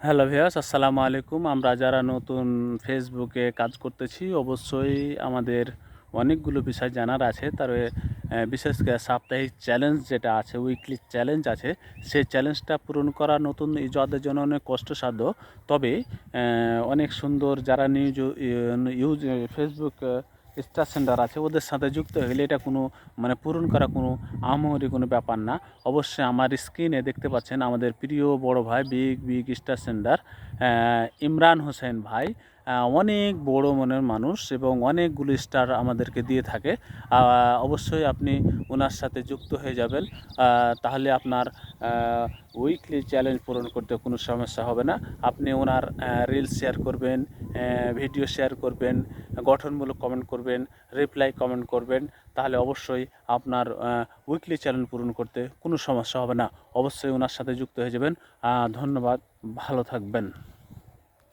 Hello viewers, আসসালামু আলাইকুম। আমরা যারা নতুন ফেসবুকে কাজ করতেছি অবশ্যই আমাদের অনেকগুলো বিষয় জানার আছে। বিশেষ করে সাপ্তাহিক চ্যালেঞ্জ যেটা আছে, উইকলি চ্যালেঞ্জ আছে, সেই চ্যালেঞ্জটা পূরণ করা নতুন যাদের জন্য অনেক কষ্টসাধ্য। তবে অনেক সুন্দর যারা ইউজ ফেসবুক স্টার সেন্টার আছে ওদের সাথে যুক্ত হলে এটা কোনো পূরণ করা কোনো আহামরি কোনো ব্যাপার না। অবশ্যই আমার স্ক্রিনে দেখতে পাচ্ছেন আমাদের প্রিয় বড় ভাই big star centre Imran Hossain ভাই, অনেক বড় মনের মানুষ এবং অনেকগুলো স্টার আমাদেরকে দিয়ে থাকে। অবশ্যই আপনি ওনার সাথে যুক্ত হয়ে যাবেন, তাহলে আপনার উইকলি চ্যালেঞ্জ পূরণ করতে কোনো সমস্যা হবে না। আপনি ওনার রিলস শেয়ার করবেন, ভিডিও শেয়ার করবেন, গঠনমূলক কমেন্ট করবেন, রিপ্লাই কমেন্ট করবেন, তাহলে অবশ্যই আপনার উইকলি চ্যালেঞ্জ পূরণ করতে কোনো সমস্যা হবে না। অবশ্যই ওনার সাথে যুক্ত হয়ে যাবেন। ধন্যবাদ, ভালো থাকবেন।